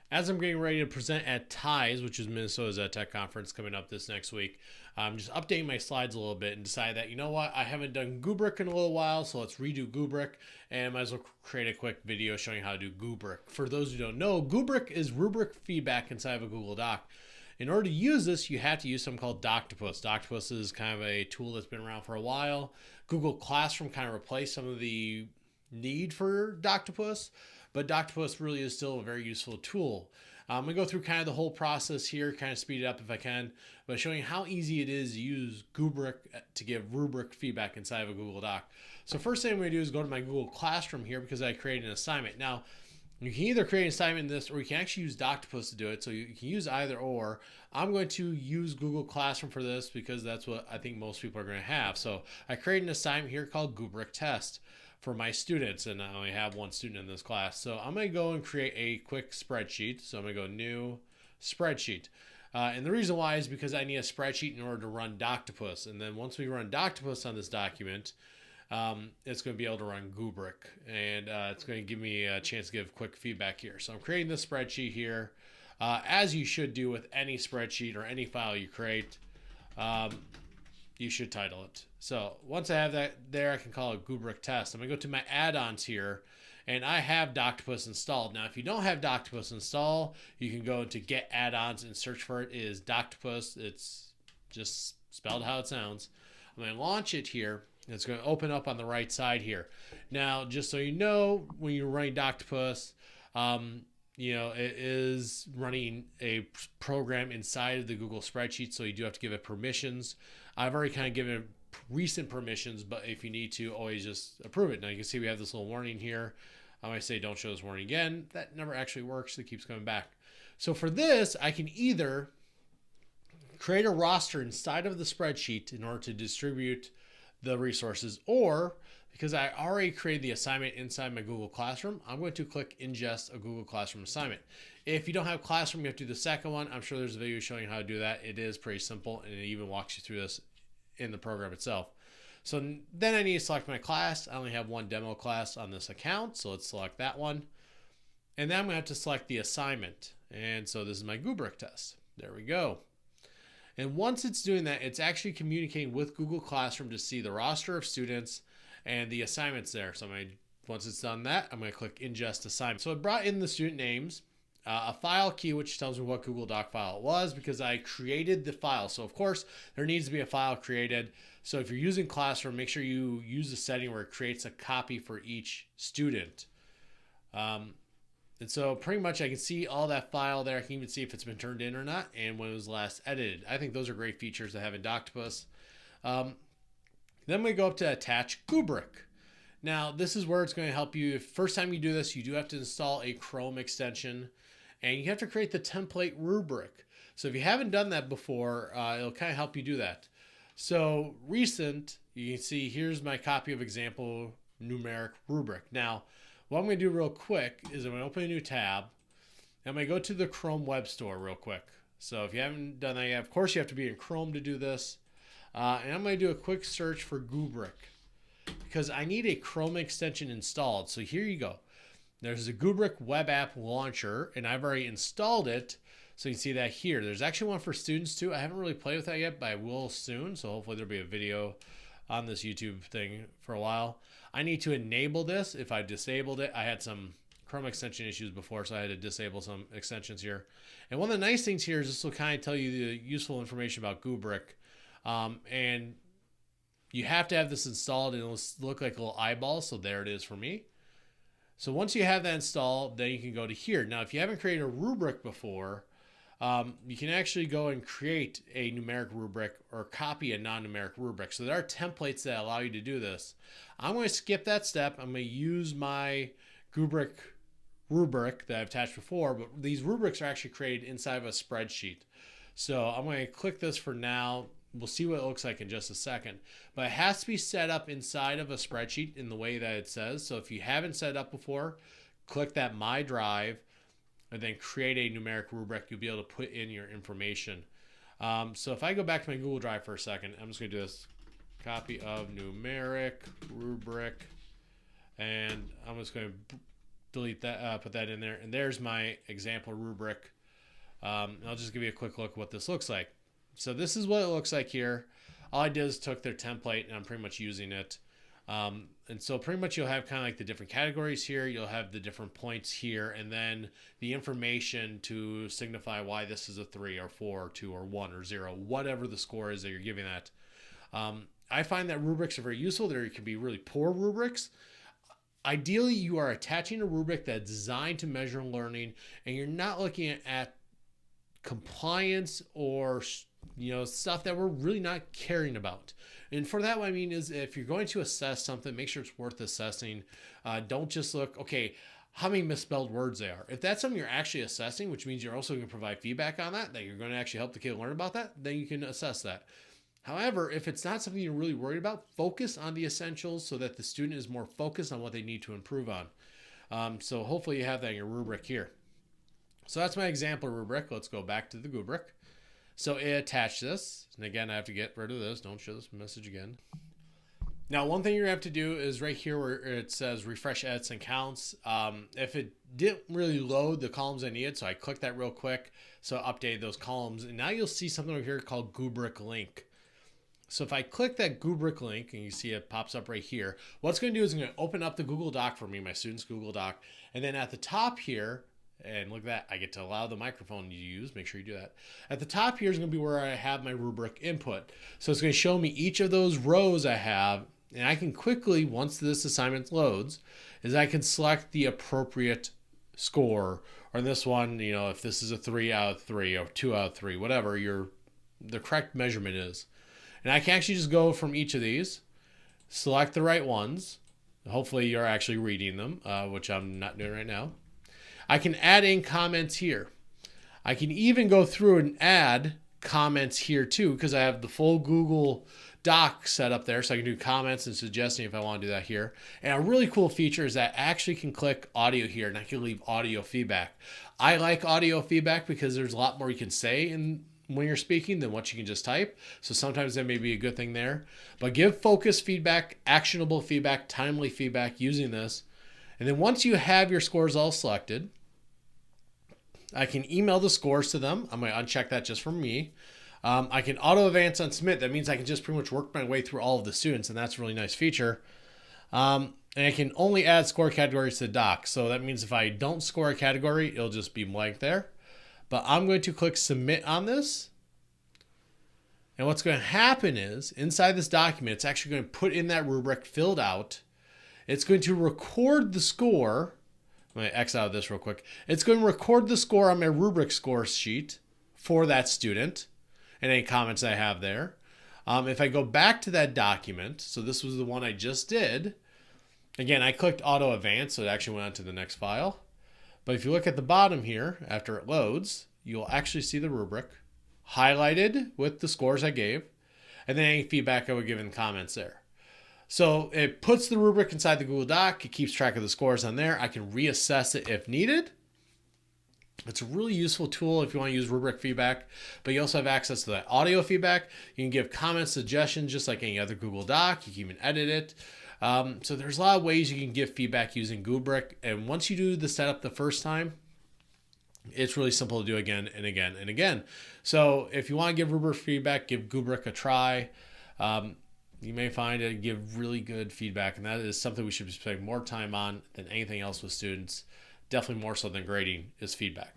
As I'm getting ready to present at TIES, which is Minnesota's Tech Conference coming up this next week, I'm just updating my slides a little bit and decided that, you know what, I haven't done Goobric in a little while, so let's redo Goobric, and I might as well create a quick video showing how to do Goobric. For those who don't know, Goobric is rubric feedback inside of a Google Doc. In order to use this, you have to use something called Doctopus. Doctopus is kind of a tool that's been around for a while. Google Classroom kind of replaced some of the need for Doctopus, but Doctopus really is still a very useful tool. I'm going to go through kind of the whole process here, kind of speed it up if I can, but showing how easy it is to use Goobric to give rubric feedback inside of a Google Doc. So first thing I'm going to do is go to my Google Classroom here because I created an assignment. Now, you can either create an assignment in this or you can actually use Doctopus to do it. So you can use either or. I'm going to use Google Classroom for this because that's what I think most people are going to have. So I created an assignment here called Goobric Test for my students, and I only have one student in this class. So I'm going to go and create a quick spreadsheet. So I'm going to go new spreadsheet. And the reason why is because I need a spreadsheet in order to run Doctopus. And then once we run Doctopus on this document, it's going to be able to run Goobric, and it's going to give me a chance to give quick feedback here. So I'm creating this spreadsheet here, as you should do with any spreadsheet or any file you create. You should title it. So once I have that there, I can call it Goobric Test. I'm going to go to my add-ons here, and I have Doctopus installed. Now, if you don't have Doctopus installed, you can go to Get Add-ons and search for it. It is Doctopus. It's just spelled how it sounds. I'm going to launch it here. It's going to open up on the right side here. Now, just so you know, when you're running Doctopus, it is running a program inside of the Google spreadsheet, so you do have to give it permissions. I've already kind of given it recent permissions, but if you need to, always just approve it. Now, you can see we have this little warning here. I might say don't show this warning again. That never actually works. It keeps coming back. So for this, I can either create a roster inside of the spreadsheet in order to distribute the resources, or because I already created the assignment inside my Google Classroom, I'm going to click ingest a Google Classroom assignment. If you don't have Classroom, you have to do the second one. I'm sure there's a video showing how to do that. It is pretty simple, and it even walks you through this in the program itself. So then I need to select my class. I only have one demo class on this account, so let's select that one. And then I'm going to have to select the assignment. And so this is my Goobric test. There we go. And once it's doing that, it's actually communicating with Google Classroom to see the roster of students and the assignments there. So once it's done that, I'm going to click ingest assignment. So it brought in the student names, a file key, which tells me what Google Doc file it was because I created the file. So of course, there needs to be a file created. So if you're using Classroom, make sure you use the setting where it creates a copy for each student. And so pretty much I can see all that file there. I can even see if it's been turned in or not and when it was last edited. I think those are great features to have in Doctopus. Then we go up to attach Goobric. Now this is where it's going to help you. If first time you do this, you do have to install a Chrome extension and you have to create the template rubric. So if you haven't done that before, it'll kind of help you do that. So recent, you can see here's my copy of example numeric rubric. Now, what I'm going to do real quick is I'm going to open a new tab. I'm going to go to the Chrome Web Store real quick. So if you haven't done that yet, of course you have to be in Chrome to do this. And I'm going to do a quick search for Goobric because I need a Chrome extension installed. So here you go. There's a Goobric web app launcher and I've already installed it. So you can see that here. There's actually one for students too. I haven't really played with that yet, but I will soon. So hopefully there'll be a video on this YouTube thing for a while. I need to enable this. If I disabled it, I had some Chrome extension issues before, so I had to disable some extensions here. And one of the nice things here is this will kind of tell you the useful information about Goobric. And you have to have this installed and it'll look like a little eyeball. So there it is for me. So once you have that installed, then you can go to here. Now, if you haven't created a rubric before, you can actually go and create a numeric rubric or copy a non-numeric rubric. So there are templates that allow you to do this. I'm going to skip that step. I'm going to use my Goobric rubric that I've attached before, but these rubrics are actually created inside of a spreadsheet. So I'm going to click this for now. We'll see what it looks like in just a second. But it has to be set up inside of a spreadsheet in the way that it says. So if you haven't set it up before, click that My Drive and then create a numeric rubric. You'll be able to put in your information. So if I go back to my Google Drive for a second, I'm just going to do this copy of numeric rubric, and I'm just going to delete that, put that in there. And there's my example rubric. I'll just give you a quick look at what this looks like. So this is what it looks like here. All I did is took their template and I'm pretty much using it. And so pretty much you'll have kind of like the different categories here. You'll have the different points here, and then the information to signify why this is a 3 or 4 or 2 or 1 or 0, whatever the score is that you're giving that. I find that rubrics are very useful. There can be really poor rubrics. Ideally, you are attaching a rubric that's designed to measure learning, and you're not looking at compliance or stuff that we're really not caring about. And for that, what I mean is if you're going to assess something, make sure it's worth assessing. Don't just look, okay, how many misspelled words they are. If that's something you're actually assessing, which means you're also going to provide feedback on that you're going to actually help the kid learn about that, then you can assess that. However, if it's not something you're really worried about, focus on the essentials so that the student is more focused on what they need to improve on. So hopefully you have that in your rubric here. So that's my example rubric. Let's go back to the Goobric. So it attached this. And again, I have to get rid of this. Don't show this message again. Now, one thing you're going to have to do is right here where it says refresh edits and counts. If it didn't really load the columns I needed, so I clicked that real quick. So I updated those columns. And now you'll see something over here called Goobric link. So if I click that Goobric link and you see it pops up right here, what it's going to do is it's going to open up the Google Doc for me, my student's Google Doc. And then at the top here, and look at that, I get to allow the microphone to use. Make sure you do that. At the top here is going to be where I have my rubric input. So it's going to show me each of those rows I have. And I can quickly, once this assignment loads, is I can select the appropriate score. Or this one, if this is a 3 out of 3 or 2 out of 3, whatever the correct measurement is. And I can actually just go from each of these, select the right ones. Hopefully you're actually reading them, which I'm not doing right now. I can add in comments here. I can even go through and add comments here too, because I have the full Google Doc set up there. So I can do comments and suggesting if I want to do that here. And a really cool feature is that I actually can click audio here and I can leave audio feedback. I like audio feedback because there's a lot more you can say when you're speaking than what you can just type. So sometimes that may be a good thing there. But give focused feedback, actionable feedback, timely feedback using this. And then once you have your scores all selected, I can email the scores to them. I'm going to uncheck that just for me. I can auto advance on submit. That means I can just pretty much work my way through all of the students, and that's a really nice feature. And I can only add score categories to the doc. So that means if I don't score a category, it'll just be blank there. But I'm going to click submit on this. And what's going to happen is inside this document, it's actually going to put in that rubric filled out. It's going to record the score. I'm going to X out of this real quick. It's going to record the score on my rubric score sheet for that student and any comments I have there. If I go back to that document, so this was the one I just did. Again, I clicked auto advance, so it actually went on to the next file. But if you look at the bottom here, after it loads, you'll actually see the rubric highlighted with the scores I gave, and then any feedback I would give in the comments there. So it puts the rubric inside the Google Doc. It keeps track of the scores on there. I can reassess it if needed. It's a really useful tool if you want to use rubric feedback, but you also have access to that audio feedback. You can give comments, suggestions, just like any other Google Doc. You can even edit it. So there's a lot of ways you can give feedback using Goobric. And once you do the setup the first time, it's really simple to do again and again and again. So if you want to give rubric feedback, give Goobric a try. You may find it give really good feedback, and that is something we should be spending more time on than anything else with students. Definitely more so than grading is feedback.